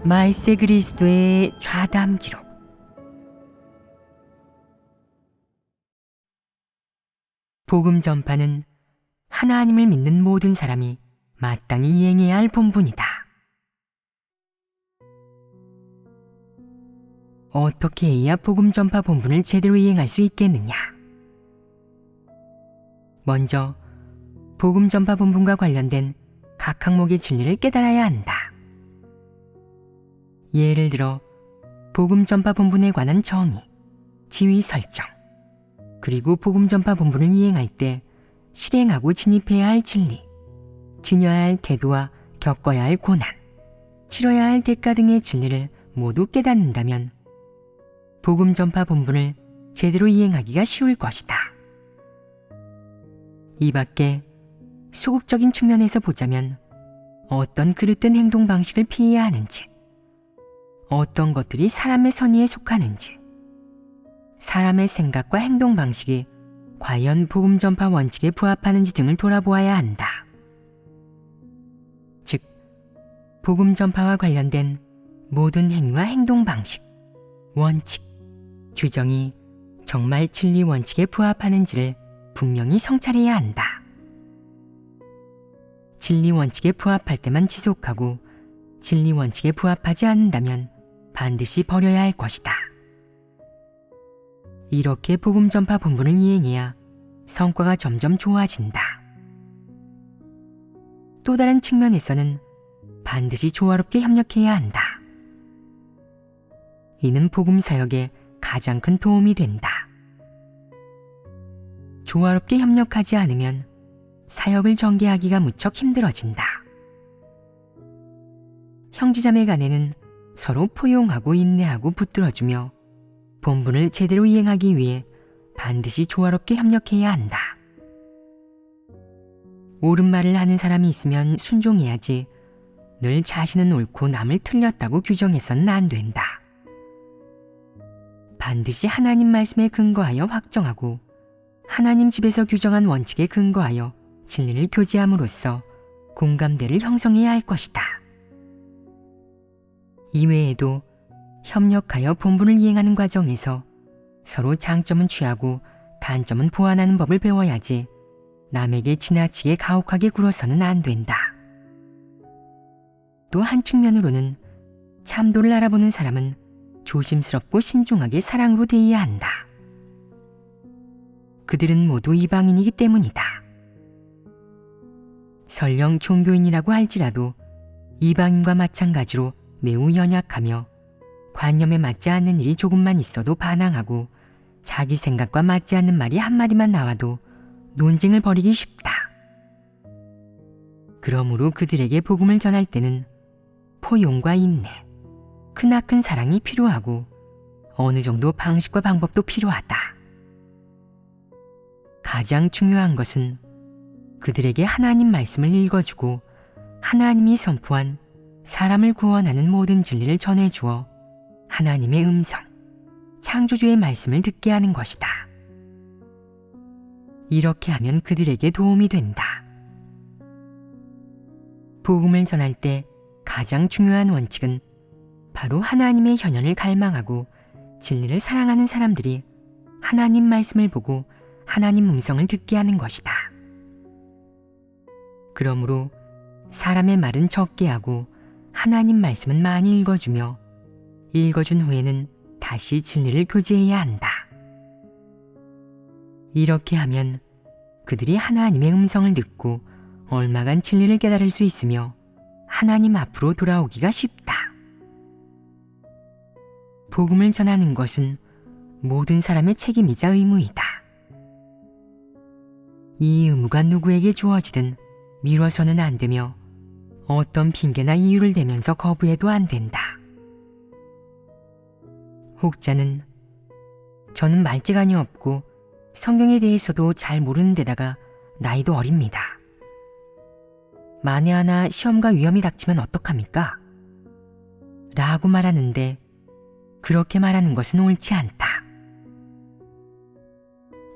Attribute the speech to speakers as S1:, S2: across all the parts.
S1: 말세 그리스도의 좌담 기록. 복음 전파는 하나님을 믿는 모든 사람이 마땅히 이행해야 할 본분이다. 어떻게 해야 복음 전파 본분을 제대로 이행할 수 있겠느냐? 먼저 복음 전파 본분과 관련된 각 항목의 진리를 깨달아야 한다. 예를 들어 복음 전파 본분에 관한 정의, 지위 설정, 그리고 복음 전파 본분을 이행할 때 실행하고 진입해야 할 진리, 지녀야 할 태도와 겪어야 할 고난, 치러야 할 대가 등의 진리를 모두 깨닫는다면 복음 전파 본분을 제대로 이행하기가 쉬울 것이다. 이 밖에 소극적인 측면에서 보자면 어떤 그릇된 행동 방식을 피해야 하는지, 어떤 것들이 사람의 선의에 속하는지, 사람의 생각과 행동 방식이 과연 복음 전파 원칙에 부합하는지 등을 돌아보아야 한다. 즉, 복음 전파와 관련된 모든 행위와 행동 방식, 원칙, 규정이 정말 진리 원칙에 부합하는지를 분명히 성찰해야 한다. 진리 원칙에 부합할 때만 지속하고 진리 원칙에 부합하지 않는다면 반드시 버려야 할 것이다. 이렇게 복음 전파 본분을 이행해야 성과가 점점 좋아진다. 또 다른 측면에서는 반드시 조화롭게 협력해야 한다. 이는 복음 사역에 가장 큰 도움이 된다. 조화롭게 협력하지 않으면 사역을 전개하기가 무척 힘들어진다. 형제자매 간에는 서로 포용하고 인내하고 붙들어주며 본분을 제대로 이행하기 위해 반드시 조화롭게 협력해야 한다. 옳은 말을 하는 사람이 있으면 순종해야지 늘 자신은 옳고 남을 틀렸다고 규정해서는 안 된다. 반드시 하나님 말씀에 근거하여 확정하고 하나님 집에서 규정한 원칙에 근거하여 진리를 교제함으로써 공감대를 형성해야 할 것이다. 이외에도 협력하여 본분을 이행하는 과정에서 서로 장점은 취하고 단점은 보완하는 법을 배워야지 남에게 지나치게 가혹하게 굴어서는 안 된다. 또 한 측면으로는 참도를 알아보는 사람은 조심스럽고 신중하게 사랑으로 대해야 한다. 그들은 모두 이방인이기 때문이다. 설령 종교인이라고 할지라도 이방인과 마찬가지로 매우 연약하며 관념에 맞지 않는 일이 조금만 있어도 반항하고 자기 생각과 맞지 않는 말이 한마디만 나와도 논쟁을 벌이기 쉽다. 그러므로 그들에게 복음을 전할 때는 포용과 인내, 크나큰 사랑이 필요하고 어느 정도 방식과 방법도 필요하다. 가장 중요한 것은 그들에게 하나님 말씀을 읽어주고 하나님이 선포한 사람을 구원하는 모든 진리를 전해주어 하나님의 음성, 창조주의 말씀을 듣게 하는 것이다. 이렇게 하면 그들에게 도움이 된다. 복음을 전할 때 가장 중요한 원칙은 바로 하나님의 현현을 갈망하고 진리를 사랑하는 사람들이 하나님 말씀을 보고 하나님 음성을 듣게 하는 것이다. 그러므로 사람의 말은 적게 하고 하나님 말씀은 많이 읽어주며 읽어준 후에는 다시 진리를 교제해야 한다. 이렇게 하면 그들이 하나님의 음성을 듣고 얼마간 진리를 깨달을 수 있으며 하나님 앞으로 돌아오기가 쉽다. 복음을 전하는 것은 모든 사람의 책임이자 의무이다. 이 의무가 누구에게 주어지든 미뤄서는 안 되며 어떤 핑계나 이유를 대면서 거부해도 안 된다. 혹자는 저는 말재간이 없고 성경에 대해서도 잘 모르는 데다가 나이도 어립니다. 만에 하나 시험과 위험이 닥치면 어떡합니까? 라고 말하는데 그렇게 말하는 것은 옳지 않다.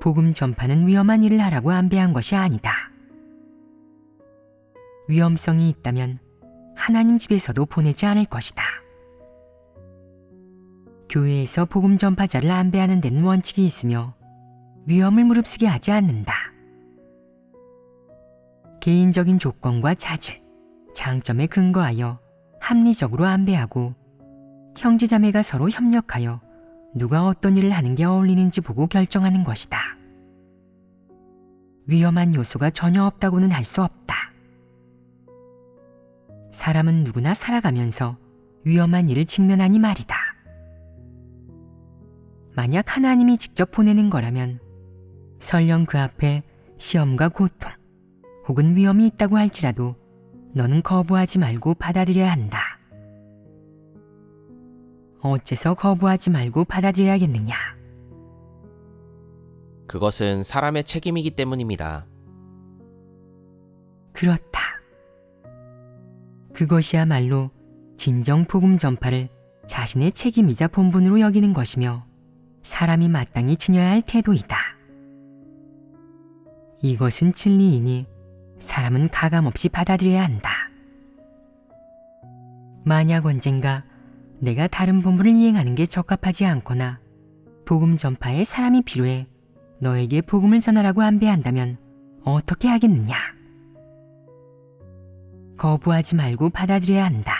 S1: 복음 전파는 위험한 일을 하라고 안배한 것이 아니다. 위험성이 있다면 하나님 집에서도 보내지 않을 것이다. 교회에서 복음 전파자를 안배하는 데는 원칙이 있으며 위험을 무릅쓰게 하지 않는다. 개인적인 조건과 자질, 장점에 근거하여 합리적으로 안배하고 형제자매가 서로 협력하여 누가 어떤 일을 하는 게 어울리는지 보고 결정하는 것이다. 위험한 요소가 전혀 없다고는 할 수 없다. 사람은 누구나 살아가면서 위험한 일을 직면하니 말이다. 만약 하나님이 직접 보내는 거라면 설령 그 앞에 시험과 고통 혹은 위험이 있다고 할지라도 너는 거부하지 말고 받아들여야 한다. 어째서 거부하지 말고 받아들여야겠느냐?
S2: 그것은 사람의 책임이기 때문입니다.
S1: 그렇다. 그것이야말로 진정 복음 전파를 자신의 책임이자 본분으로 여기는 것이며 사람이 마땅히 지녀야 할 태도이다. 이것은 진리이니 사람은 가감없이 받아들여야 한다. 만약 언젠가 내가 다른 본분을 이행하는 게 적합하지 않거나 복음 전파에 사람이 필요해 너에게 복음을 전하라고 안배한다면 어떻게 하겠느냐? 거부하지 말고 받아들여야 한다.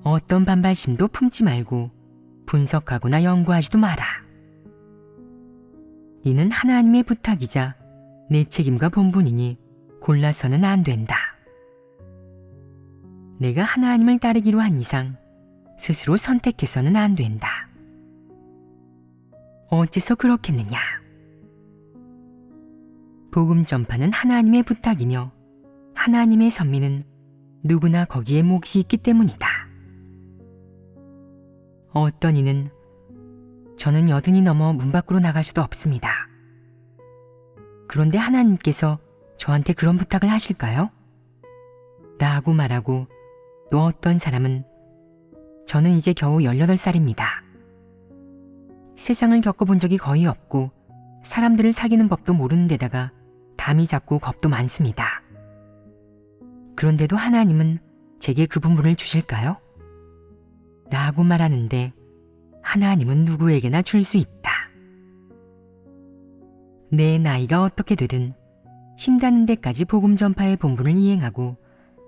S1: 어떤 반발심도 품지 말고 분석하거나 연구하지도 마라. 이는 하나님의 부탁이자 내 책임과 본분이니 골라서는 안 된다. 내가 하나님을 따르기로 한 이상 스스로 선택해서는 안 된다. 어째서 그렇겠느냐? 복음 전파는 하나님의 부탁이며 하나님의 선민은 누구나 거기에 몫이 있기 때문이다. 어떤 이는 저는 여든이 넘어 문 밖으로 나갈 수도 없습니다. 그런데 하나님께서 저한테 그런 부탁을 하실까요? 라고 말하고 또 어떤 사람은 저는 이제 겨우 18살입니다. 세상을 겪어본 적이 거의 없고 사람들을 사귀는 법도 모르는 데다가 담이 작고 겁도 많습니다. 그런데도 하나님은 제게 그 본분을 주실까요? 라고 말하는데 하나님은 누구에게나 줄 수 있다. 내 나이가 어떻게 되든 힘닿는 데까지 복음 전파의 본분을 이행하고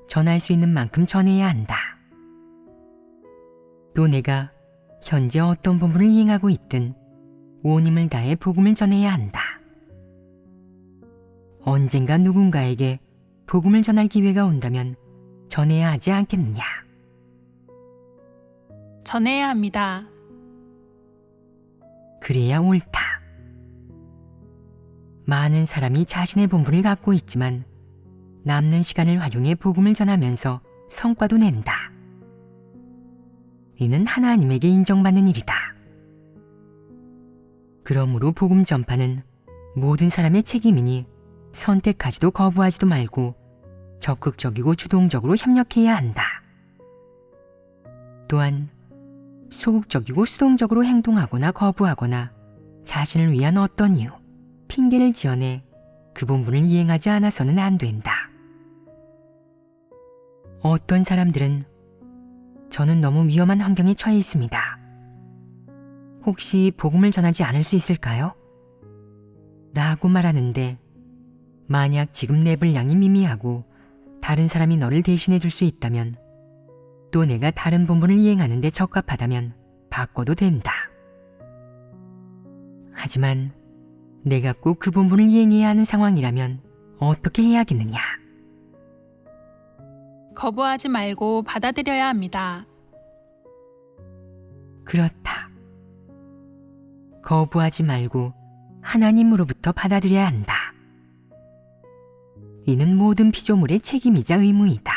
S1: 전할 수 있는 만큼 전해야 한다. 또 내가 현재 어떤 본분을 이행하고 있든 온 힘을 다해 복음을 전해야 한다. 언젠가 누군가에게 복음을 전할 기회가 온다면 전해야 하지 않겠느냐?
S3: 전해야 합니다.
S1: 그래야 옳다. 많은 사람이 자신의 본분을 갖고 있지만 남는 시간을 활용해 복음을 전하면서 성과도 낸다. 이는 하나님에게 인정받는 일이다. 그러므로 복음 전파는 모든 사람의 책임이니 선택하지도 거부하지도 말고 적극적이고 주동적으로 협력해야 한다. 또한 소극적이고 수동적으로 행동하거나 거부하거나 자신을 위한 어떤 이유, 핑계를 지어내 그 본분을 이행하지 않아서는 안 된다. 어떤 사람들은 저는 너무 위험한 환경에 처해 있습니다. 혹시 복음을 전하지 않을 수 있을까요? 라고 말하는데 만약 지금 내 분량이 미미하고 다른 사람이 너를 대신해 줄 수 있다면 또 내가 다른 본분을 이행하는 데 적합하다면 바꿔도 된다. 하지만 내가 꼭 그 본분을 이행해야 하는 상황이라면 어떻게 해야겠느냐?
S3: 거부하지 말고 받아들여야 합니다.
S1: 그렇다. 거부하지 말고 하나님으로부터 받아들여야 한다. 이는 모든 피조물의 책임이자 의무이다.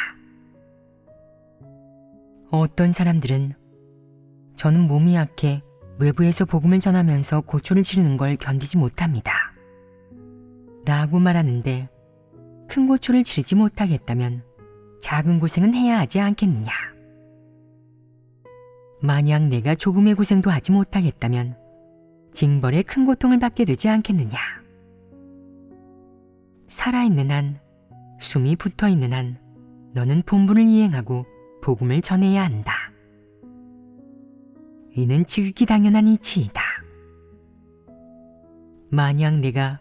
S1: 어떤 사람들은 저는 몸이 약해 외부에서 복음을 전하면서 고초를 치르는 걸 견디지 못합니다. 라고 말하는데 큰 고초를 치르지 못하겠다면 작은 고생은 해야 하지 않겠느냐. 만약 내가 조금의 고생도 하지 못하겠다면 징벌에 큰 고통을 받게 되지 않겠느냐. 살아있는 한, 숨이 붙어있는 한 너는 본분을 이행하고 복음을 전해야 한다. 이는 지극히 당연한 이치이다. 만약 내가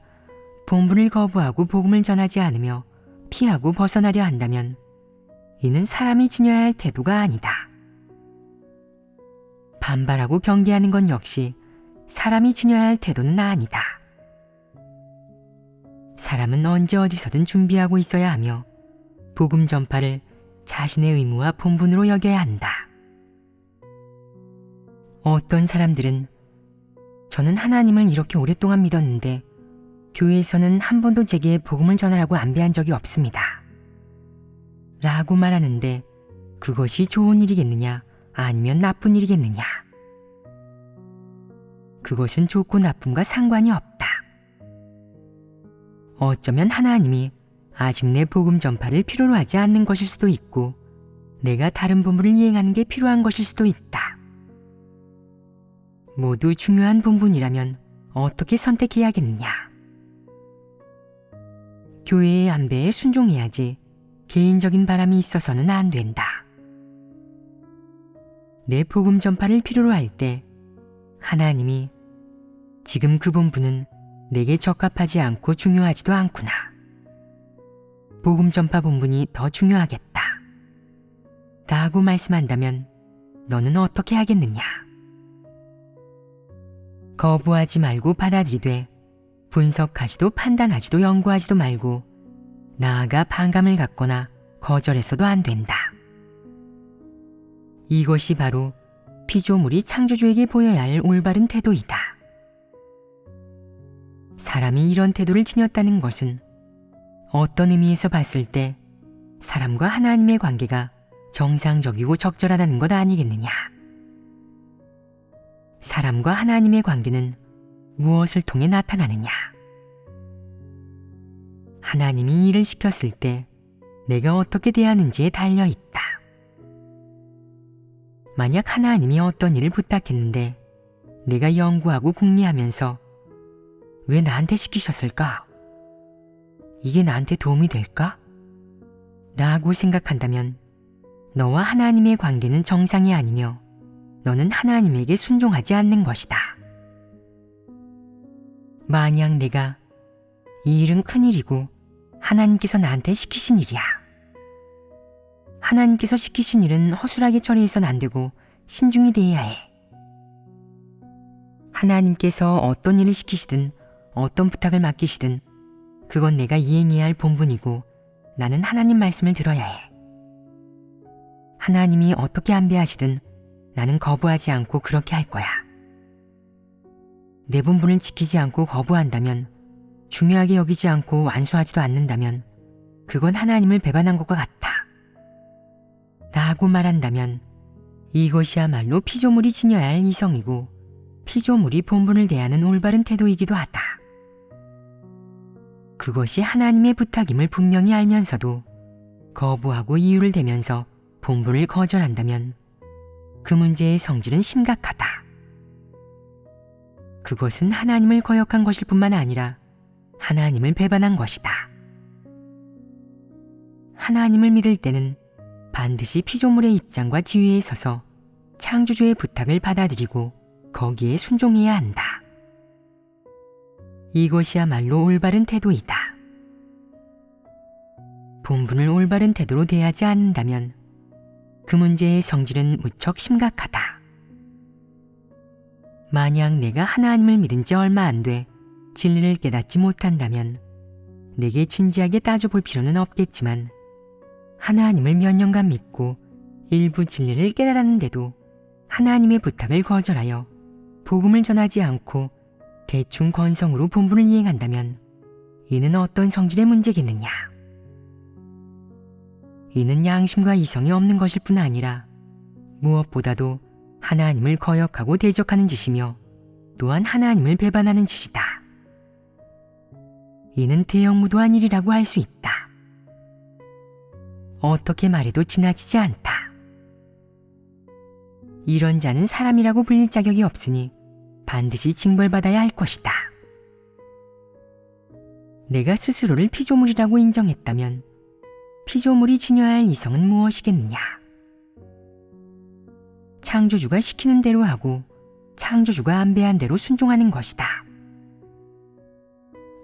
S1: 본분을 거부하고 복음을 전하지 않으며 피하고 벗어나려 한다면 이는 사람이 지녀야 할 태도가 아니다. 반발하고 경계하는 건 역시 사람이 지녀야 할 태도는 아니다. 사람은 언제 어디서든 준비하고 있어야 하며 복음 전파를 자신의 의무와 본분으로 여겨야 한다. 어떤 사람들은 저는 하나님을 이렇게 오랫동안 믿었는데 교회에서는 한 번도 제게 복음을 전하라고 안배한 적이 없습니다. 라고 말하는데 그것이 좋은 일이겠느냐 아니면 나쁜 일이겠느냐. 그것은 좋고 나쁨과 상관이 없다. 어쩌면 하나님이 아직 내 복음 전파를 필요로 하지 않는 것일 수도 있고 내가 다른 본분을 이행하는 게 필요한 것일 수도 있다. 모두 중요한 본분이라면 어떻게 선택해야겠느냐. 교회의 안배에 순종해야지 개인적인 바람이 있어서는 안 된다. 내 복음 전파를 필요로 할 때 하나님이 지금 그 본분은 내게 적합하지 않고 중요하지도 않구나. 복음 전파 본분이 더 중요하겠다. 라고 말씀한다면 너는 어떻게 하겠느냐? 거부하지 말고 받아들이되 분석하지도 판단하지도 연구하지도 말고 나아가 반감을 갖거나 거절해서도 안 된다. 이것이 바로 피조물이 창조주에게 보여야 할 올바른 태도이다. 사람이 이런 태도를 지녔다는 것은 어떤 의미에서 봤을 때 사람과 하나님의 관계가 정상적이고 적절하다는 것 아니겠느냐. 사람과 하나님의 관계는 무엇을 통해 나타나느냐. 하나님이 일을 시켰을 때 내가 어떻게 대하는지에 달려있다. 만약 하나님이 어떤 일을 부탁했는데 내가 연구하고 궁리하면서 왜 나한테 시키셨을까? 이게 나한테 도움이 될까? 라고 생각한다면 너와 하나님의 관계는 정상이 아니며 너는 하나님에게 순종하지 않는 것이다. 만약 내가 이 일은 큰일이고 하나님께서 나한테 시키신 일이야. 하나님께서 시키신 일은 허술하게 처리해서는 안 되고 신중히 대해야 해. 하나님께서 어떤 일을 시키시든 어떤 부탁을 맡기시든 그건 내가 이행해야 할 본분이고 나는 하나님 말씀을 들어야 해. 하나님이 어떻게 안배하시든 나는 거부하지 않고 그렇게 할 거야. 내 본분을 지키지 않고 거부한다면, 중요하게 여기지 않고 완수하지도 않는다면 그건 하나님을 배반한 것과 같아. 라고 말한다면 이것이야말로 피조물이 지녀야 할 이성이고 피조물이 본분을 대하는 올바른 태도이기도 하다. 그것이 하나님의 부탁임을 분명히 알면서도 거부하고 이유를 대면서 본분을 거절한다면 그 문제의 성질은 심각하다. 그것은 하나님을 거역한 것일 뿐만 아니라 하나님을 배반한 것이다. 하나님을 믿을 때는 반드시 피조물의 입장과 지위에 서서 창조주의 부탁을 받아들이고 거기에 순종해야 한다. 이것이야말로 올바른 태도이다. 본분을 올바른 태도로 대하지 않는다면 그 문제의 성질은 무척 심각하다. 만약 내가 하나님을 믿은 지 얼마 안 돼 진리를 깨닫지 못한다면 내게 진지하게 따져볼 필요는 없겠지만 하나님을 몇 년간 믿고 일부 진리를 깨달았는데도 하나님의 부탁을 거절하여 복음을 전하지 않고 대충 건성으로 본분을 이행한다면 이는 어떤 성질의 문제겠느냐. 이는 양심과 이성이 없는 것일 뿐 아니라 무엇보다도 하나님을 거역하고 대적하는 짓이며 또한 하나님을 배반하는 짓이다. 이는 대형무도한 일이라고 할 수 있다. 어떻게 말해도 지나치지 않다. 이런 자는 사람이라고 불릴 자격이 없으니 반드시 징벌받아야 할 것이다. 내가 스스로를 피조물이라고 인정했다면 피조물이 지녀야 할 이성은 무엇이겠느냐? 창조주가 시키는 대로 하고 창조주가 안배한 대로 순종하는 것이다.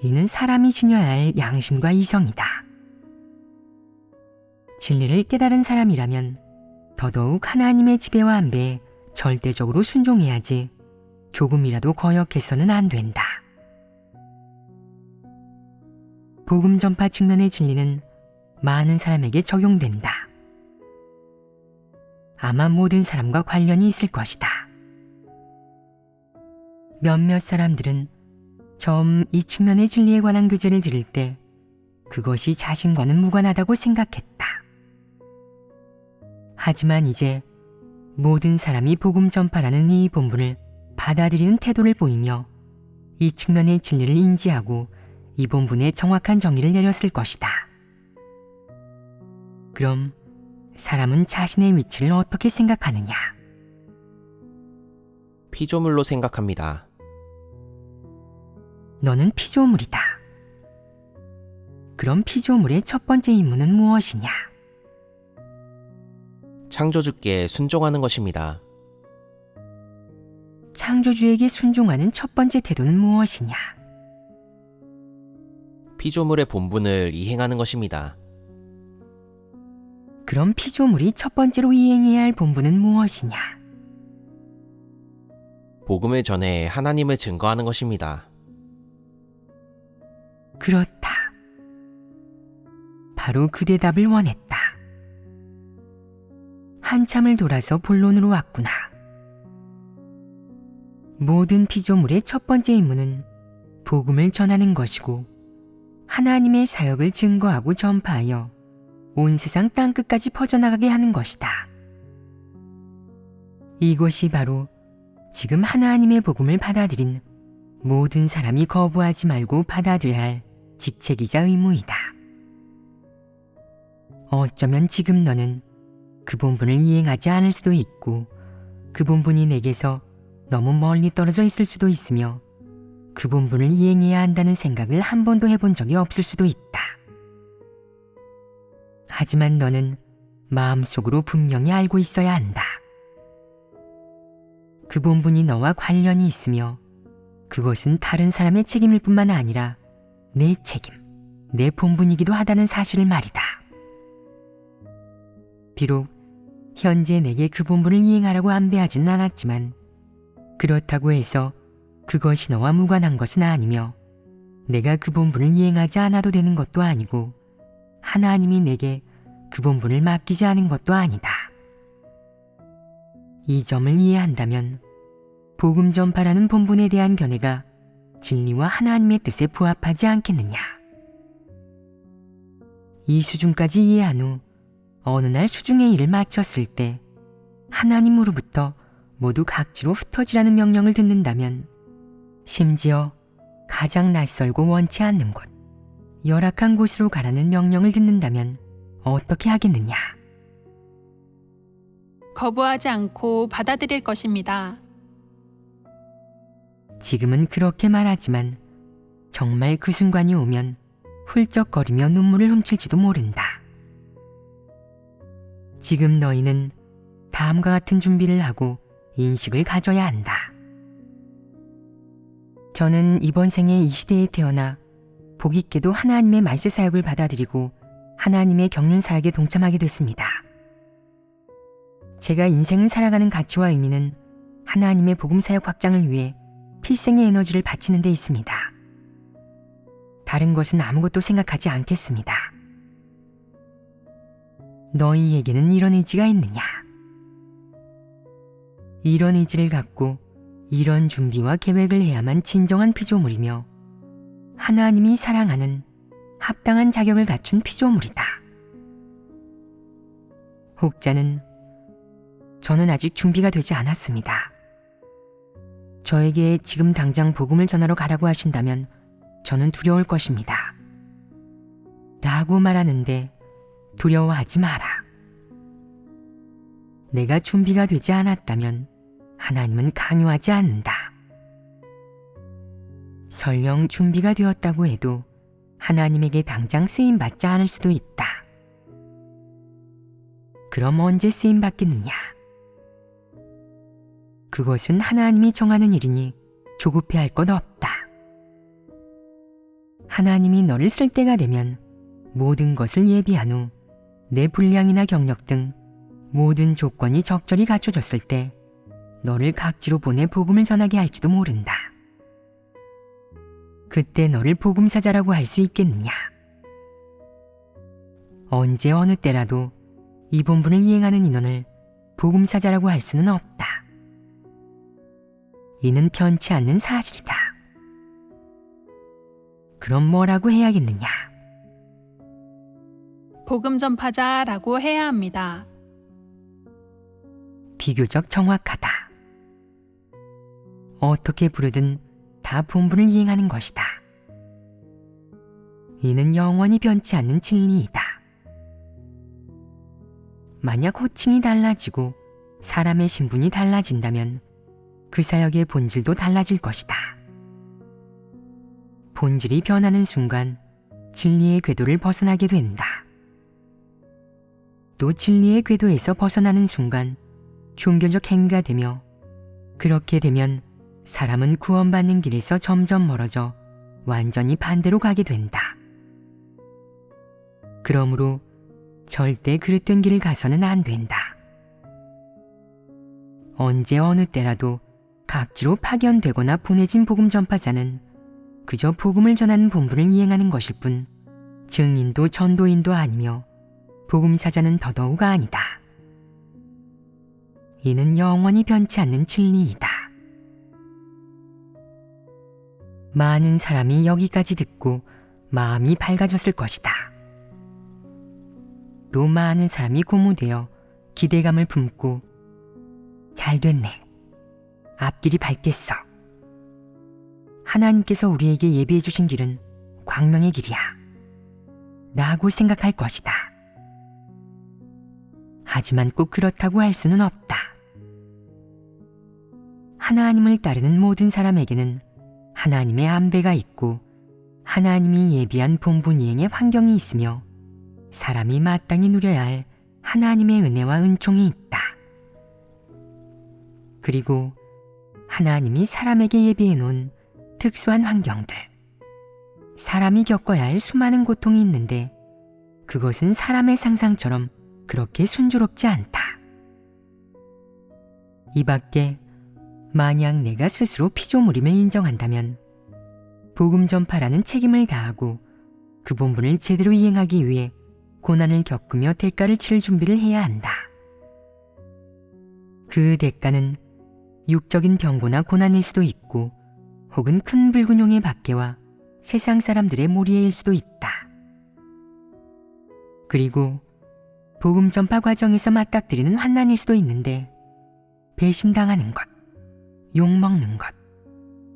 S1: 이는 사람이 지녀야 할 양심과 이성이다. 진리를 깨달은 사람이라면 더더욱 하나님의 지배와 안배에 절대적으로 순종해야지 조금이라도 거역해서는 안 된다. 복음 전파 측면의 진리는 많은 사람에게 적용된다. 아마 모든 사람과 관련이 있을 것이다. 몇몇 사람들은 처음 이 측면의 진리에 관한 교제를 들을 때 그것이 자신과는 무관하다고 생각했다. 하지만 이제 모든 사람이 복음 전파라는 이 본분을 받아들이는 태도를 보이며 이 측면의 진리를 인지하고 이 본분의 정확한 정의를 내렸을 것이다. 그럼 사람은 자신의 위치를 어떻게 생각하느냐?
S2: 피조물로 생각합니다.
S1: 너는 피조물이다. 그럼 피조물의 첫 번째 임무는 무엇이냐?
S2: 창조주께 순종하는 것입니다.
S1: 창조주에게 순종하는 첫 번째 태도는 무엇이냐?
S2: 피조물의 본분을 이행하는 것입니다.
S1: 그럼 피조물이 첫 번째로 이행해야 할 본분은 무엇이냐?
S2: 복음을 전해 하나님을 증거하는 것입니다.
S1: 그렇다. 바로 그 대답을 원했다. 한참을 돌아서 본론으로 왔구나. 모든 피조물의 첫 번째 임무는 복음을 전하는 것이고 하나님의 사역을 증거하고 전파하여 온 세상 땅끝까지 퍼져나가게 하는 것이다. 이것이 바로 지금 하나님의 복음을 받아들인 모든 사람이 거부하지 말고 받아들여야 할 직책이자 의무이다. 어쩌면 지금 너는 그 본분을 이행하지 않을 수도 있고 그 본분이 내게서 너무 멀리 떨어져 있을 수도 있으며 그 본분을 이행해야 한다는 생각을 한 번도 해본 적이 없을 수도 있다. 하지만 너는 마음속으로 분명히 알고 있어야 한다. 그 본분이 너와 관련이 있으며 그것은 다른 사람의 책임일 뿐만 아니라 내 책임, 내 본분이기도 하다는 사실을 말이다. 비록 현재 내게 그 본분을 이행하라고 안배하진 않았지만 그렇다고 해서 그것이 너와 무관한 것은 아니며 내가 그 본분을 이행하지 않아도 되는 것도 아니고 하나님이 내게 그 본분을 맡기지 않은 것도 아니다. 이 점을 이해한다면 복음 전파라는 본분에 대한 견해가 진리와 하나님의 뜻에 부합하지 않겠느냐. 이 수준까지 이해한 후 어느 날 수중의 일을 마쳤을 때 하나님으로부터 모두 각지로 흩어지라는 명령을 듣는다면 심지어 가장 낯설고 원치 않는 곳, 열악한 곳으로 가라는 명령을 듣는다면 어떻게 하겠느냐?
S3: 거부하지 않고 받아들일 것입니다.
S1: 지금은 그렇게 말하지만 정말 그 순간이 오면 훌쩍거리며 눈물을 훔칠지도 모른다. 지금 너희는 다음과 같은 준비를 하고 인식을 가져야 한다. 저는 이번 생에 이 시대에 태어나 복 있게도 하나님의 말세 사역을 받아들이고 하나님의 경륜 사역에 동참하게 됐습니다. 제가 인생을 살아가는 가치와 의미는 하나님의 복음 사역 확장을 위해 필생의 에너지를 바치는 데 있습니다. 다른 것은 아무것도 생각하지 않겠습니다. 너희에게는 이런 의지가 있느냐? 이런 의지를 갖고 이런 준비와 계획을 해야만 진정한 피조물이며 하나님이 사랑하는 합당한 자격을 갖춘 피조물이다. 혹자는 저는 아직 준비가 되지 않았습니다. 저에게 지금 당장 복음을 전하러 가라고 하신다면 저는 두려울 것입니다. 라고 말하는데 두려워하지 마라. 내가 준비가 되지 않았다면 하나님은 강요하지 않는다. 설령 준비가 되었다고 해도 하나님에게 당장 쓰임받지 않을 수도 있다. 그럼 언제 쓰임받겠느냐? 그것은 하나님이 정하는 일이니 조급해할 것 없다. 하나님이 너를 쓸 때가 되면 모든 것을 예비한 후 내 분량이나 경력 등 모든 조건이 적절히 갖춰졌을 때 너를 각지로 보내 복음을 전하게 할지도 모른다. 그때 너를 복음사자라고 할 수 있겠느냐? 언제 어느 때라도 이 본분을 이행하는 인원을 복음사자라고 할 수는 없다. 이는 편치 않는 사실이다. 그럼 뭐라고 해야겠느냐?
S3: 복음 전파자라고 해야 합니다.
S1: 비교적 정확하다. 어떻게 부르든 다 본분을 이행하는 것이다. 이는 영원히 변치 않는 진리이다. 만약 호칭이 달라지고 사람의 신분이 달라진다면 그 사역의 본질도 달라질 것이다. 본질이 변하는 순간 진리의 궤도를 벗어나게 된다. 또 진리의 궤도에서 벗어나는 순간 종교적 행위가 되며, 그렇게 되면 사람은 구원받는 길에서 점점 멀어져 완전히 반대로 가게 된다. 그러므로 절대 그릇된 길을 가서는 안 된다. 언제 어느 때라도 각지로 파견되거나 보내진 복음 전파자는 그저 복음을 전하는 본분을 이행하는 것일 뿐 증인도 전도인도 아니며 복음사자는 더더욱 아니다. 이는 영원히 변치 않는 진리이다. 많은 사람이 여기까지 듣고 마음이 밝아졌을 것이다. 또 많은 사람이 고무되어 기대감을 품고 잘 됐네. 앞길이 밝겠어. 하나님께서 우리에게 예비해 주신 길은 광명의 길이야. 라고 생각할 것이다. 하지만 꼭 그렇다고 할 수는 없다. 하나님을 따르는 모든 사람에게는 하나님의 안배가 있고 하나님이 예비한 본분 이행의 환경이 있으며 사람이 마땅히 누려야 할 하나님의 은혜와 은총이 있다. 그리고 하나님이 사람에게 예비해 놓은 특수한 환경들, 사람이 겪어야 할 수많은 고통이 있는데 그것은 사람의 상상처럼 그렇게 순조롭지 않다. 이 밖에 만약 내가 스스로 피조물임을 인정한다면 복음 전파라는 책임을 다하고 그 본분을 제대로 이행하기 위해 고난을 겪으며 대가를 치를 준비를 해야 한다. 그 대가는 육적인 병고나 고난일 수도 있고 혹은 큰 불균형의 박해와 세상 사람들의 몰이해일 수도 있다. 그리고 복음 전파 과정에서 맞닥뜨리는 환난일 수도 있는데 배신당하는 것, 욕먹는 것,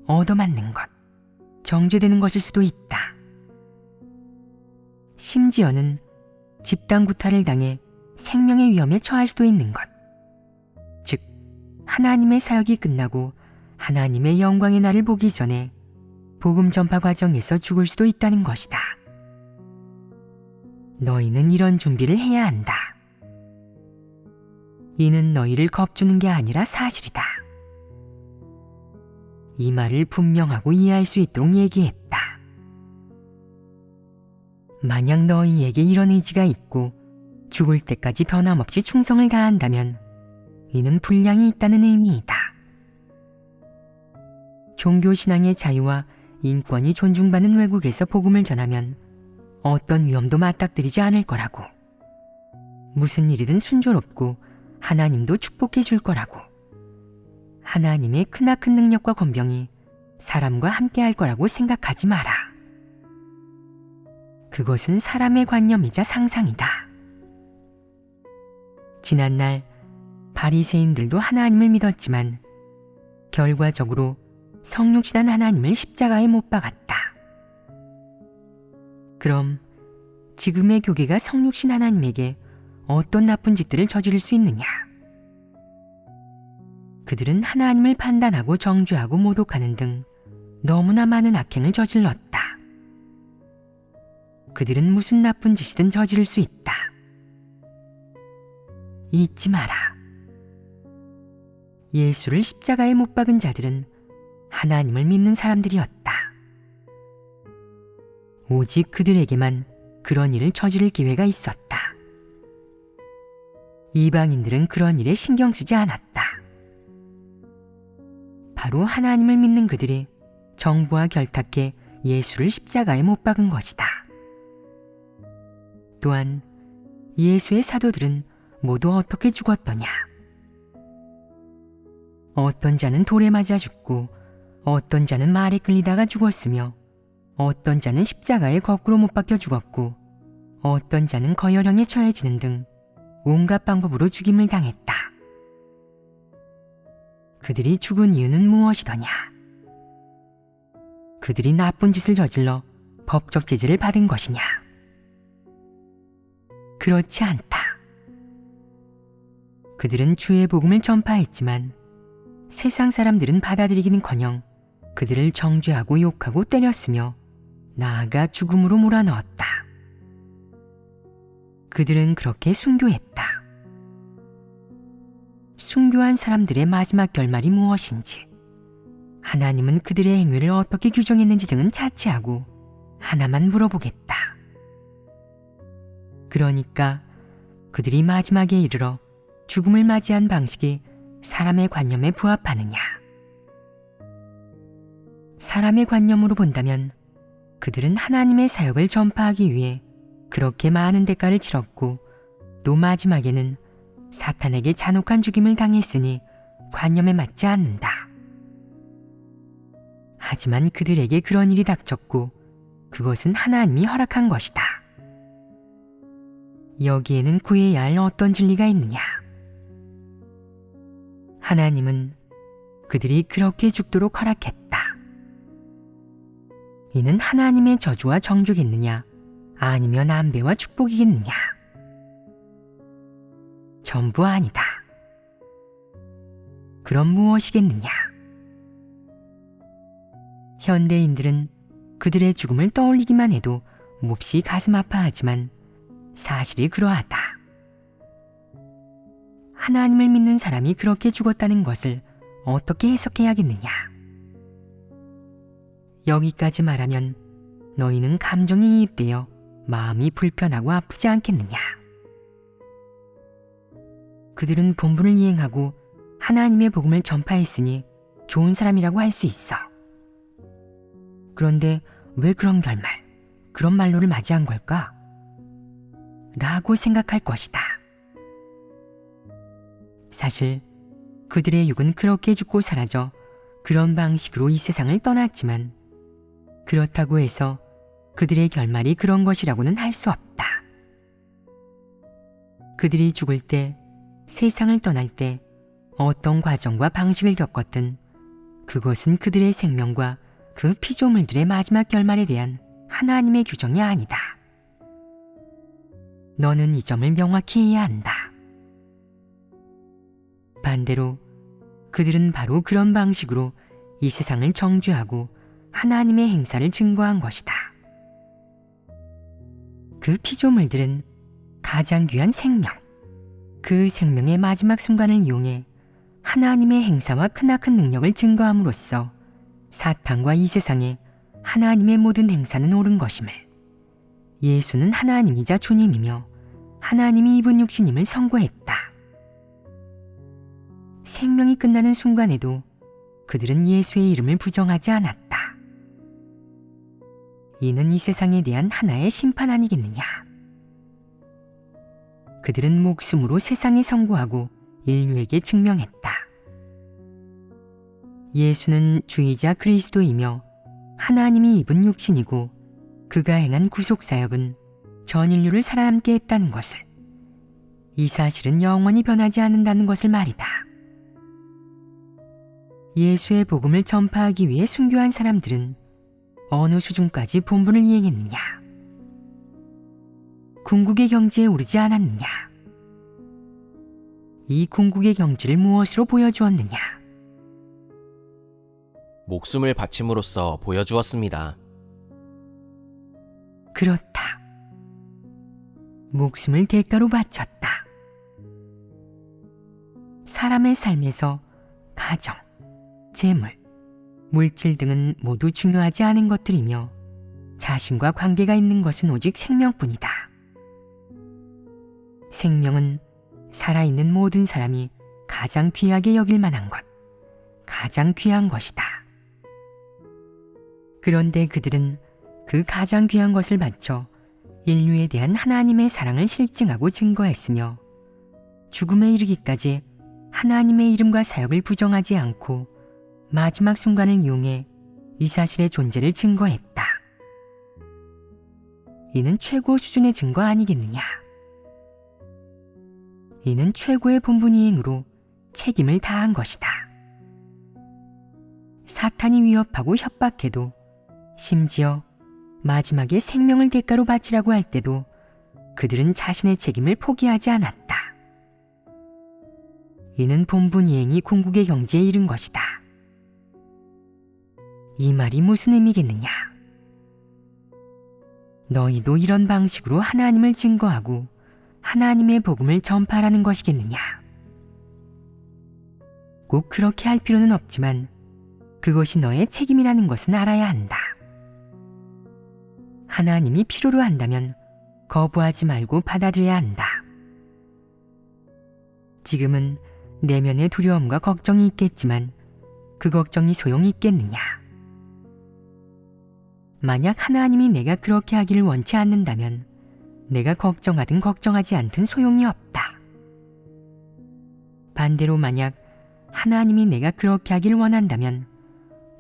S1: 얻어맞는 것, 정죄되는 것일 수도 있다. 심지어는 집단 구타를 당해 생명의 위험에 처할 수도 있는 것, 즉 하나님의 사역이 끝나고 하나님의 영광의 날을 보기 전에 복음 전파 과정에서 죽을 수도 있다는 것이다. 너희는 이런 준비를 해야 한다. 이는 너희를 겁주는 게 아니라 사실이다. 이 말을 분명하고 이해할 수 있도록 얘기했다. 만약 너희에게 이런 의지가 있고 죽을 때까지 변함없이 충성을 다한다면 이는 분량이 있다는 의미이다. 종교신앙의 자유와 인권이 존중받는 외국에서 복음을 전하면 어떤 위험도 맞닥뜨리지 않을 거라고. 무슨 일이든 순조롭고 하나님도 축복해 줄 거라고. 하나님의 크나큰 능력과 권병이 사람과 함께 할 거라고 생각하지 마라. 그것은 사람의 관념이자 상상이다. 지난날 바리새인들도 하나님을 믿었지만 결과적으로 성육신한 하나님을 십자가에 못 박았다. 그럼 지금의 교계가 성육신 하나님에게 어떤 나쁜 짓들을 저지를 수 있느냐? 그들은 하나님을 판단하고 정죄하고 모독하는 등 너무나 많은 악행을 저질렀다. 그들은 무슨 나쁜 짓이든 저지를 수 있다. 잊지 마라. 예수를 십자가에 못 박은 자들은 하나님을 믿는 사람들이었다. 오직 그들에게만 그런 일을 저지를 기회가 있었다. 이방인들은 그런 일에 신경 쓰지 않았다. 바로 하나님을 믿는 그들이 정부와 결탁해 예수를 십자가에 못 박은 것이다. 또한 예수의 사도들은 모두 어떻게 죽었더냐? 어떤 자는 돌에 맞아 죽고 어떤 자는 말에 끌리다가 죽었으며 어떤 자는 십자가에 거꾸로 못 박혀 죽었고 어떤 자는 거열형에 처해지는 등 온갖 방법으로 죽임을 당했다. 그들이 죽은 이유는 무엇이더냐? 그들이 나쁜 짓을 저질러 법적 제재를 받은 것이냐? 그렇지 않다. 그들은 주의 복음을 전파했지만 세상 사람들은 받아들이기는커녕 그들을 정죄하고 욕하고 때렸으며 나아가 죽음으로 몰아넣었다. 그들은 그렇게 순교했다. 순교한 사람들의 마지막 결말이 무엇인지, 하나님은 그들의 행위를 어떻게 규정했는지 등은 차치하고 하나만 물어보겠다. 그러니까 그들이 마지막에 이르러 죽음을 맞이한 방식이 사람의 관념에 부합하느냐? 사람의 관념으로 본다면 그들은 하나님의 사역을 전파하기 위해 그렇게 많은 대가를 치렀고 또 마지막에는 사탄에게 잔혹한 죽임을 당했으니 관념에 맞지 않는다. 하지만 그들에게 그런 일이 닥쳤고 그것은 하나님이 허락한 것이다. 여기에는 구해야 할 어떤 진리가 있느냐? 하나님은 그들이 그렇게 죽도록 허락했다. 이는 하나님의 저주와 정죄겠느냐? 아니면 안배와 축복이겠느냐? 전부 아니다. 그럼 무엇이겠느냐? 현대인들은 그들의 죽음을 떠올리기만 해도 몹시 가슴 아파하지만 사실이 그러하다. 하나님을 믿는 사람이 그렇게 죽었다는 것을 어떻게 해석해야겠느냐? 여기까지 말하면 너희는 감정이 이입되어 마음이 불편하고 아프지 않겠느냐? 그들은 본분을 이행하고 하나님의 복음을 전파했으니 좋은 사람이라고 할 수 있어. 그런데 왜 그런 결말, 그런 말로를 맞이한 걸까? 라고 생각할 것이다. 사실 그들의 육은 그렇게 죽고 사라져 그런 방식으로 이 세상을 떠났지만 그렇다고 해서 그들의 결말이 그런 것이라고는 할 수 없다. 그들이 죽을 때, 세상을 떠날 때 어떤 과정과 방식을 겪었든 그것은 그들의 생명과 그 피조물들의 마지막 결말에 대한 하나님의 규정이 아니다. 너는 이 점을 명확히 해야 한다. 반대로 그들은 바로 그런 방식으로 이 세상을 정죄하고 하나님의 행사를 증거한 것이다. 그 피조물들은 가장 귀한 생명, 그 생명의 마지막 순간을 이용해 하나님의 행사와 크나큰 능력을 증거함으로써 사탄과 이 세상에 하나님의 모든 행사는 옳은 것임을, 예수는 하나님이자 주님이며 하나님이 입은 육신임을 선고했다. 생명이 끝나는 순간에도 그들은 예수의 이름을 부정하지 않았다. 이는 이 세상에 대한 하나의 심판 아니겠느냐? 그들은 목숨으로 세상에 선고하고 인류에게 증명했다. 예수는 주이자 그리스도이며 하나님이 입은 육신이고 그가 행한 구속사역은 전 인류를 살아남게 했다는 것을, 이 사실은 영원히 변하지 않는다는 것을 말이다. 예수의 복음을 전파하기 위해 순교한 사람들은 어느 수준까지 본분을 이행했느냐? 궁극의 경지에 오르지 않았느냐? 이 궁극의 경지를 무엇으로 보여주었느냐?
S2: 목숨을 바침으로써 보여주었습니다.
S1: 그렇다. 목숨을 대가로 바쳤다. 사람의 삶에서 가정, 재물, 물질 등은 모두 중요하지 않은 것들이며 자신과 관계가 있는 것은 오직 생명뿐이다. 생명은 살아있는 모든 사람이 가장 귀하게 여길 만한 것, 가장 귀한 것이다. 그런데 그들은 그 가장 귀한 것을 바쳐 인류에 대한 하나님의 사랑을 실증하고 증거했으며 죽음에 이르기까지 하나님의 이름과 사역을 부정하지 않고 마지막 순간을 이용해 이 사실의 존재를 증거했다. 이는 최고 수준의 증거 아니겠느냐? 이는 최고의 본분 이행으로 책임을 다한 것이다. 사탄이 위협하고 협박해도 심지어 마지막에 생명을 대가로 바치라고 할 때도 그들은 자신의 책임을 포기하지 않았다. 이는 본분 이행이 궁극의 경지에 이른 것이다. 이 말이 무슨 의미겠느냐? 너희도 이런 방식으로 하나님을 증거하고 하나님의 복음을 전파하라는 것이겠느냐? 꼭 그렇게 할 필요는 없지만 그것이 너의 책임이라는 것은 알아야 한다. 하나님이 필요로 한다면 거부하지 말고 받아들여야 한다. 지금은 내면의 두려움과 걱정이 있겠지만 그 걱정이 소용이 있겠느냐? 만약 하나님이 내가 그렇게 하기를 원치 않는다면 내가 걱정하든 걱정하지 않든 소용이 없다. 반대로 만약 하나님이 내가 그렇게 하기를 원한다면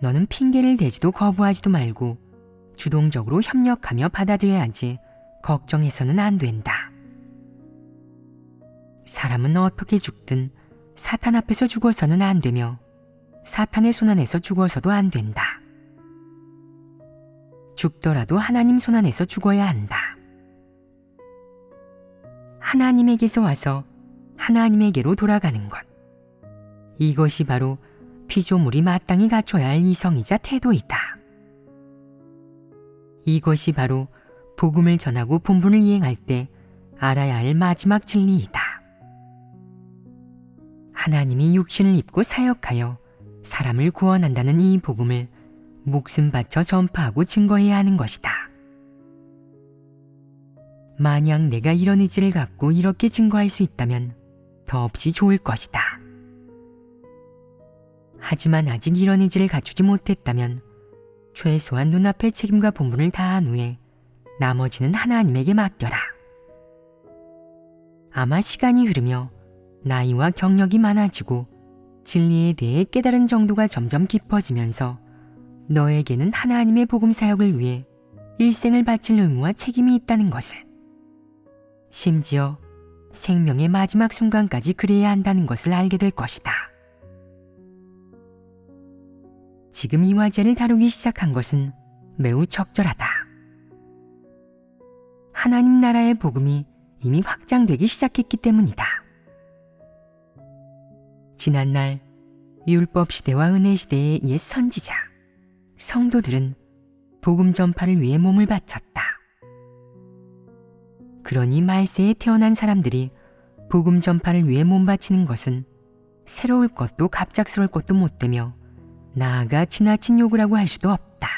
S1: 너는 핑계를 대지도 거부하지도 말고 주동적으로 협력하며 받아들여야지 걱정해서는 안 된다. 사람은 어떻게 죽든 사탄 앞에서 죽어서는 안 되며 사탄의 손안에서 죽어서도 안 된다. 죽더라도 하나님 손안에서 죽어야 한다. 하나님에게서 와서 하나님에게로 돌아가는 것. 이것이 바로 피조물이 마땅히 갖춰야 할 이성이자 태도이다. 이것이 바로 복음을 전하고 본분을 이행할 때 알아야 할 마지막 진리이다. 하나님이 육신을 입고 사역하여 사람을 구원한다는 이 복음을 목숨 바쳐 전파하고 증거해야 하는 것이다. 만약 내가 이런 의지를 갖고 이렇게 증거할 수 있다면 더없이 좋을 것이다. 하지만 아직 이런 의지를 갖추지 못했다면 최소한 눈앞의 책임과 본분을 다한 후에 나머지는 하나님에게 맡겨라. 아마 시간이 흐르며 나이와 경력이 많아지고 진리에 대해 깨달은 정도가 점점 깊어지면서 너에게는 하나님의 복음 사역을 위해 일생을 바칠 의무와 책임이 있다는 것을, 심지어 생명의 마지막 순간까지 그래야 한다는 것을 알게 될 것이다. 지금 이 화제를 다루기 시작한 것은 매우 적절하다. 하나님 나라의 복음이 이미 확장되기 시작했기 때문이다. 지난날 율법 시대와 은혜 시대의 옛 선지자, 성도들은 복음 전파를 위해 몸을 바쳤다. 그러니 말세에 태어난 사람들이 복음 전파를 위해 몸 바치는 것은 새로울 것도 갑작스러울 것도 못되며 나아가 지나친 요구라고 할 수도 없다.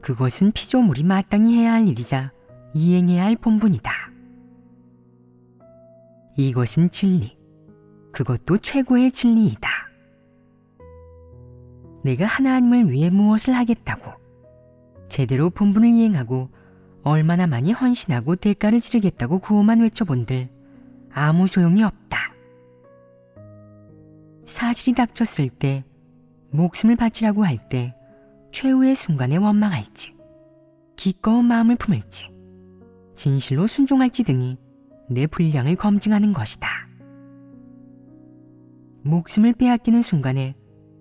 S1: 그것은 피조물이 마땅히 해야 할 일이자 이행해야 할 본분이다. 이것은 진리, 그것도 최고의 진리이다. 내가 하나님을 위해 무엇을 하겠다고, 제대로 본분을 이행하고 얼마나 많이 헌신하고 대가를 치르겠다고 구호만 외쳐본들 아무 소용이 없다. 사실이 닥쳤을 때, 목숨을 바치라고 할 때 최후의 순간에 원망할지, 기꺼운 마음을 품을지, 진실로 순종할지 등이 내 분량을 검증하는 것이다. 목숨을 빼앗기는 순간에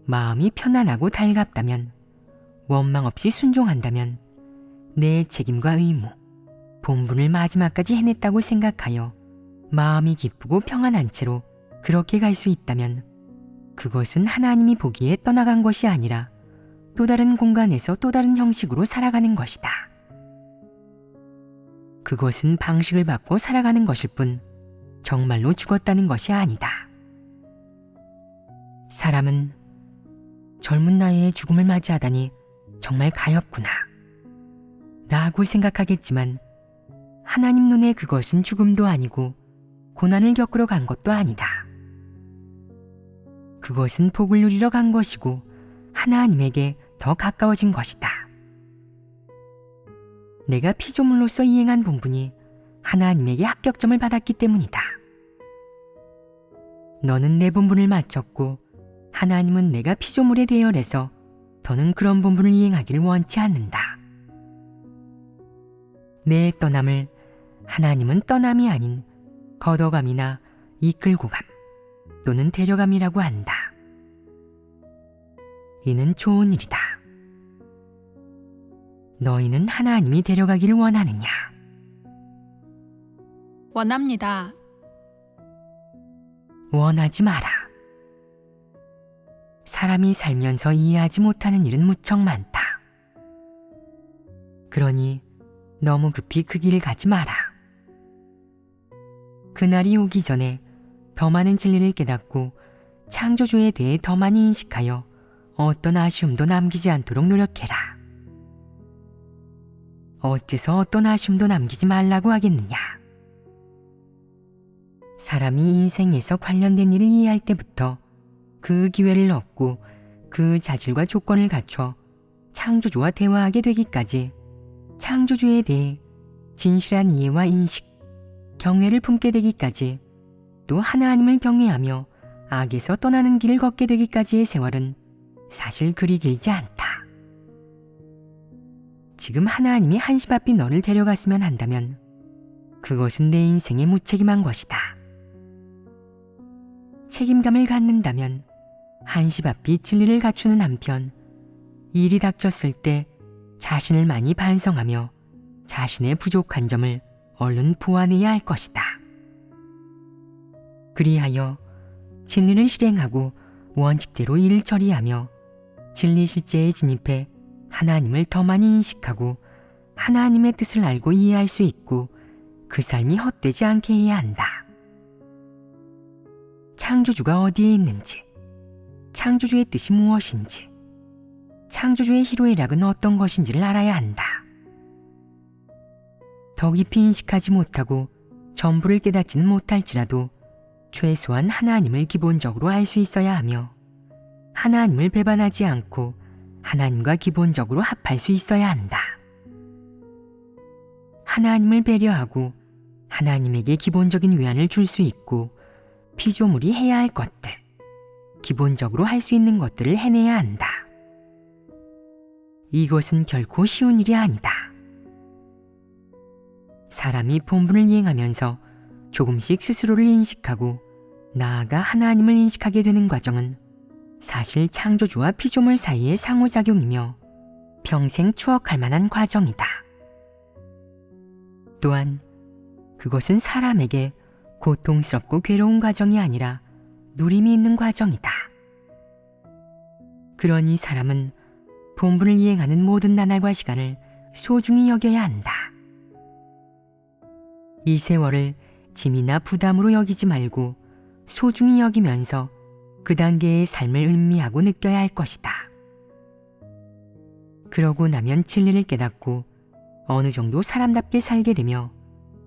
S1: 마음이 편안하고 달갑다면, 원망 없이 순종한다면 내 책임과 의무, 본분을 마지막까지 해냈다고 생각하여 마음이 기쁘고 평안한 채로 그렇게 갈 수 있다면 그것은 하나님이 보기에 떠나간 것이 아니라 또 다른 공간에서 또 다른 형식으로 살아가는 것이다. 그것은 방식을 바꿔 살아가는 것일 뿐 정말로 죽었다는 것이 아니다. 사람은 젊은 나이에 죽음을 맞이하다니 정말 가엾구나 라고 생각하겠지만 하나님 눈에 그것은 죽음도 아니고 고난을 겪으러 간 것도 아니다. 그것은 복을 누리러 간 것이고 하나님에게 더 가까워진 것이다. 내가 피조물로서 이행한 본분이 하나님에게 합격점을 받았기 때문이다. 너는 내 본분을 마쳤고 하나님은 내가 피조물에 대열해서 더는 그런 본분을 이행하기를 원치 않는다. 내 떠남을 하나님은 떠남이 아닌 걷어감이나 이끌고 감 또는 데려감이라고 한다. 이는 좋은 일이다. 너희는 하나님이 데려가기를 원하느냐?
S3: 원합니다.
S1: 원하지 마라. 사람이 살면서 이해하지 못하는 일은 무척 많다. 그러니 너무 급히 그 길을 가지 마라. 그날이 오기 전에 더 많은 진리를 깨닫고 창조주에 대해 더 많이 인식하여 어떤 아쉬움도 남기지 않도록 노력해라. 어째서 어떤 아쉬움도 남기지 말라고 하겠느냐? 사람이 인생에서 관련된 일을 이해할 때부터 그 기회를 얻고 그 자질과 조건을 갖춰 창조주와 대화하게 되기까지 창조주에 대해 진실한 이해와 인식, 경외를 품게 되기까지 또 하나님을 경외하며 악에서 떠나는 길을 걷게 되기까지의 세월은 사실 그리 길지 않다. 지금 하나님이 한시 앞이 너를 데려갔으면 한다면 그것은 내 인생에 무책임한 것이다. 책임감을 갖는다면 한시 앞이 진리를 갖추는 한편 일이 닥쳤을 때 자신을 많이 반성하며 자신의 부족한 점을 얼른 보완해야 할 것이다. 그리하여 진리를 실행하고 원칙대로 일을 처리하며 진리 실제에 진입해 하나님을 더 많이 인식하고 하나님의 뜻을 알고 이해할 수 있고 그 삶이 헛되지 않게 해야 한다. 창조주가 어디에 있는지, 창조주의 뜻이 무엇인지, 창조주의 희로애락은 어떤 것인지를 알아야 한다. 더 깊이 인식하지 못하고 전부를 깨닫지는 못할지라도 최소한 하나님을 기본적으로 알 수 있어야 하며 하나님을 배반하지 않고 하나님과 기본적으로 합할 수 있어야 한다. 하나님을 배려하고 하나님에게 기본적인 위안을 줄 수 있고 피조물이 해야 할 것들, 기본적으로 할 수 있는 것들을 해내야 한다. 이것은 결코 쉬운 일이 아니다. 사람이 본분을 이행하면서 조금씩 스스로를 인식하고 나아가 하나님을 인식하게 되는 과정은 사실 창조주와 피조물 사이의 상호작용이며 평생 추억할 만한 과정이다. 또한 그것은 사람에게 고통스럽고 괴로운 과정이 아니라 누림이 있는 과정이다. 그러니 사람은 본분을 이행하는 모든 나날과 시간을 소중히 여겨야 한다. 이 세월을 짐이나 부담으로 여기지 말고 소중히 여기면서 그 단계의 삶을 음미하고 느껴야 할 것이다. 그러고 나면 진리를 깨닫고 어느 정도 사람답게 살게 되며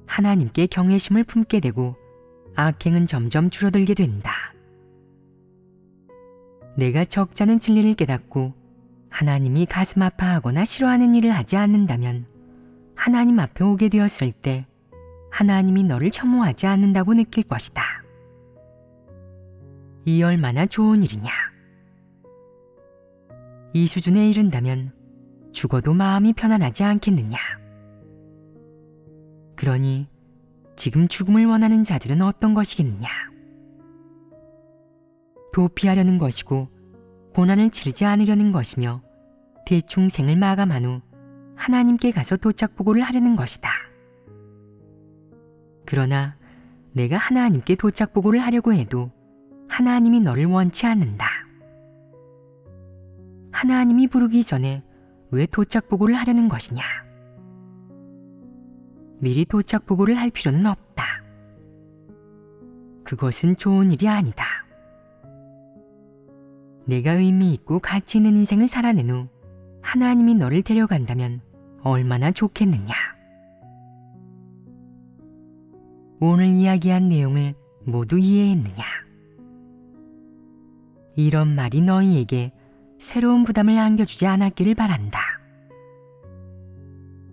S1: 하나님께 경외심을 품게 되고 악행은 점점 줄어들게 된다. 내가 적잖은 진리를 깨닫고 하나님이 가슴 아파하거나 싫어하는 일을 하지 않는다면 하나님 앞에 오게 되었을 때 하나님이 너를 혐오하지 않는다고 느낄 것이다. 이 얼마나 좋은 일이냐. 이 수준에 이른다면 죽어도 마음이 편안하지 않겠느냐. 그러니 지금 죽음을 원하는 자들은 어떤 것이겠느냐. 도피하려는 것이고 고난을 치르지 않으려는 것이며 대충 생을 마감한 후 하나님께 가서 도착보고를 하려는 것이다. 그러나 내가 하나님께 도착보고를 하려고 해도 하나님이 너를 원치 않는다. 하나님이 부르기 전에 왜 도착보고를 하려는 것이냐? 미리 도착보고를 할 필요는 없다. 그것은 좋은 일이 아니다. 내가 의미 있고 가치 있는 인생을 살아낸 후 하나님이 너를 데려간다면 얼마나 좋겠느냐. 오늘 이야기한 내용을 모두 이해했느냐? 이런 말이 너희에게 새로운 부담을 안겨주지 않았기를 바란다.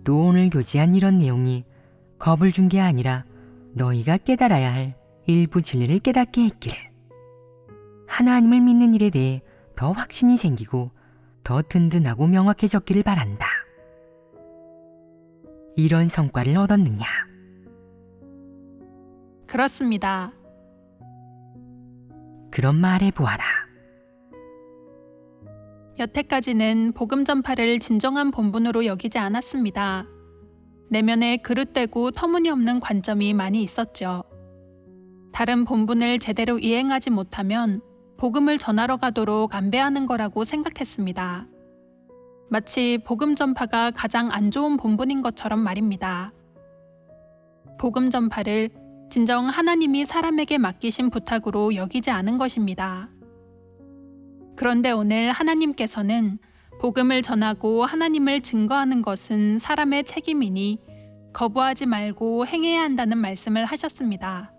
S1: 또 오늘 교제한 이런 내용이 겁을 준 게 아니라 너희가 깨달아야 할 일부 진리를 깨닫게 했기를. 하나님을 믿는 일에 대해 더 확신이 생기고 더 든든하고 명확해졌기를 바란다. 이런 성과를 얻었느냐?
S3: 그렇습니다.
S1: 그럼 말해보아라.
S3: 여태까지는 복음 전파를 진정한 본분으로 여기지 않았습니다. 내면에 그릇되고 터무니없는 관점이 많이 있었죠. 다른 본분을 제대로 이행하지 못하면 복음을 전하러 가도록 안배하는 거라고 생각했습니다. 마치 복음 전파가 가장 안 좋은 본분인 것처럼 말입니다. 복음 전파를 진정 하나님이 사람에게 맡기신 부탁으로 여기지 않은 것입니다. 그런데 오늘 하나님께서는 복음을 전하고 하나님을 증거하는 것은 사람의 책임이니 거부하지 말고 행해야 한다는 말씀을 하셨습니다.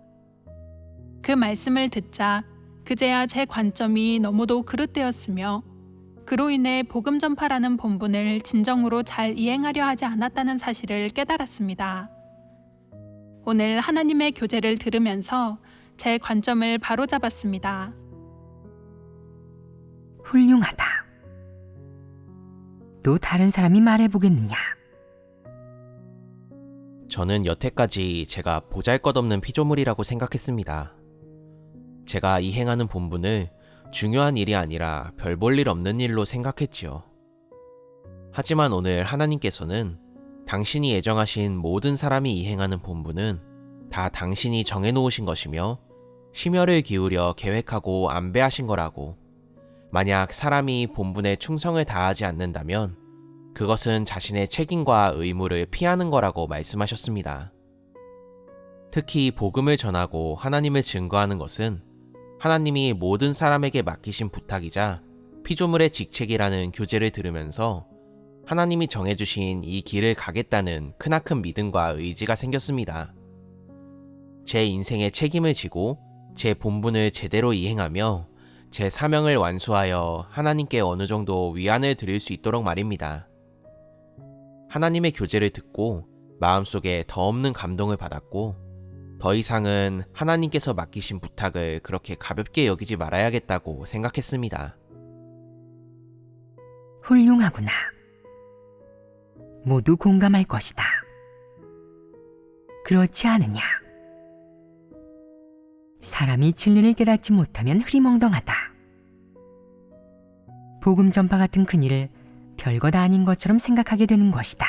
S3: 그 말씀을 듣자 그제야 제 관점이 너무도 그릇되었으며 그로 인해 복음 전파라는 본분을 진정으로 잘 이행하려 하지 않았다는 사실을 깨달았습니다. 오늘 하나님의 교제를 들으면서 제 관점을 바로잡았습니다.
S1: 훌륭하다. 또 다른 사람이 말해보겠느냐?
S2: 저는 여태까지 제가 보잘것없는 피조물이라고 생각했습니다. 제가 이행하는 본분을 중요한 일이 아니라 별 볼 일 없는 일로 생각했지요. 하지만 오늘 하나님께서는 당신이 예정하신 모든 사람이 이행하는 본분은 다 당신이 정해놓으신 것이며 심혈을 기울여 계획하고 안배하신 거라고, 만약 사람이 본분에 충성을 다하지 않는다면 그것은 자신의 책임과 의무를 피하는 거라고 말씀하셨습니다. 특히 복음을 전하고 하나님을 증거하는 것은 하나님이 모든 사람에게 맡기신 부탁이자 피조물의 직책이라는 교제를 들으면서 하나님이 정해주신 이 길을 가겠다는 크나큰 믿음과 의지가 생겼습니다. 제 인생의 책임을 지고 제 본분을 제대로 이행하며 제 사명을 완수하여 하나님께 어느 정도 위안을 드릴 수 있도록 말입니다. 하나님의 교제를 듣고 마음속에 더 없는 감동을 받았고, 더 이상은 하나님께서 맡기신 부탁을 그렇게 가볍게 여기지 말아야겠다고 생각했습니다.
S1: 훌륭하구나. 모두 공감할 것이다. 그렇지 않으냐? 사람이 진리를 깨닫지 못하면 흐리멍덩하다. 복음 전파 같은 큰일을 별것 아닌 것처럼 생각하게 되는 것이다.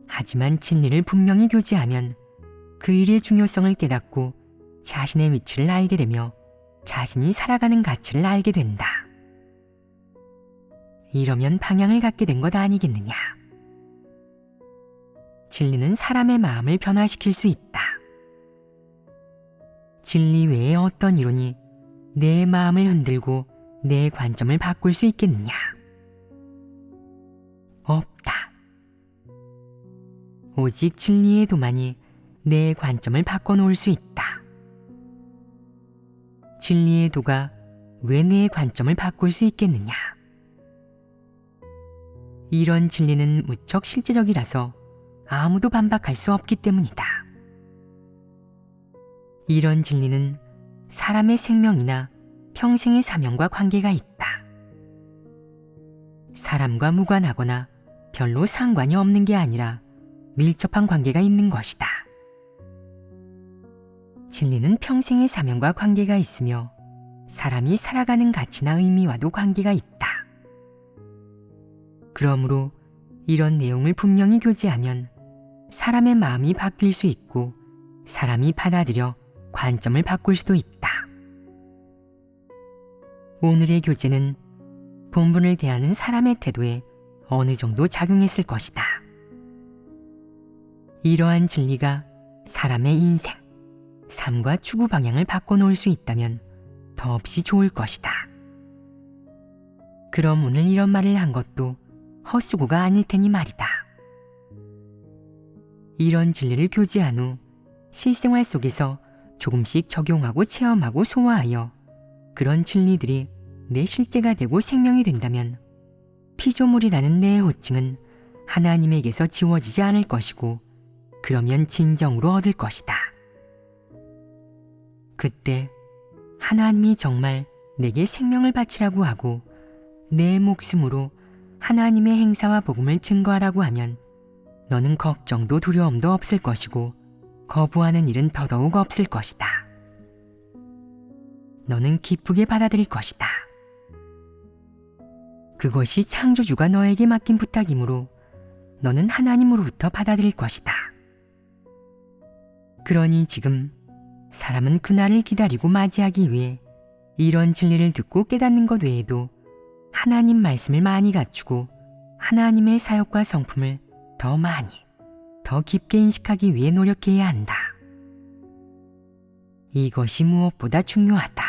S1: 하지만 진리를 분명히 교제하면 그 일의 중요성을 깨닫고 자신의 위치를 알게 되며 자신이 살아가는 가치를 알게 된다. 이러면 방향을 갖게 된 것 아니겠느냐? 진리는 사람의 마음을 변화시킬 수 있다. 진리 외에 어떤 이론이 내 마음을 흔들고 내 관점을 바꿀 수 있겠느냐? 없다. 오직 진리의 도만이 내 관점을 바꿔놓을 수 있다. 진리의 도가 왜 내 관점을 바꿀 수 있겠느냐? 이런 진리는 무척 실제적이라서 아무도 반박할 수 없기 때문이다. 이런 진리는 사람의 생명이나 평생의 사명과 관계가 있다. 사람과 무관하거나 별로 상관이 없는 게 아니라 밀접한 관계가 있는 것이다. 진리는 평생의 사명과 관계가 있으며 사람이 살아가는 가치나 의미와도 관계가 있다. 그러므로 이런 내용을 분명히 교제하면 사람의 마음이 바뀔 수 있고 사람이 받아들여 관점을 바꿀 수도 있다. 오늘의 교제는 본분을 대하는 사람의 태도에 어느 정도 작용했을 것이다. 이러한 진리가 사람의 인생, 삶과 추구 방향을 바꿔놓을 수 있다면 더없이 좋을 것이다. 그럼 오늘 이런 말을 한 것도 헛수고가 아닐 테니 말이다. 이런 진리를 교제한 후 실생활 속에서 조금씩 적용하고 체험하고 소화하여 그런 진리들이 내 실제가 되고 생명이 된다면 피조물이라는 내 호칭은 하나님에게서 지워지지 않을 것이고 그러면 진정으로 얻을 것이다. 그때 하나님이 정말 내게 생명을 바치라고 하고 내 목숨으로 하나님의 행사와 복음을 증거하라고 하면 너는 걱정도 두려움도 없을 것이고 거부하는 일은 더더욱 없을 것이다. 너는 기쁘게 받아들일 것이다. 그것이 창조주가 너에게 맡긴 부탁이므로 너는 하나님으로부터 받아들일 것이다. 그러니 지금 사람은 그날을 기다리고 맞이하기 위해 이런 진리를 듣고 깨닫는 것 외에도 하나님 말씀을 많이 갖추고 하나님의 사역과 성품을 더 많이, 더 깊게 인식하기 위해 노력해야 한다. 이것이 무엇보다 중요하다.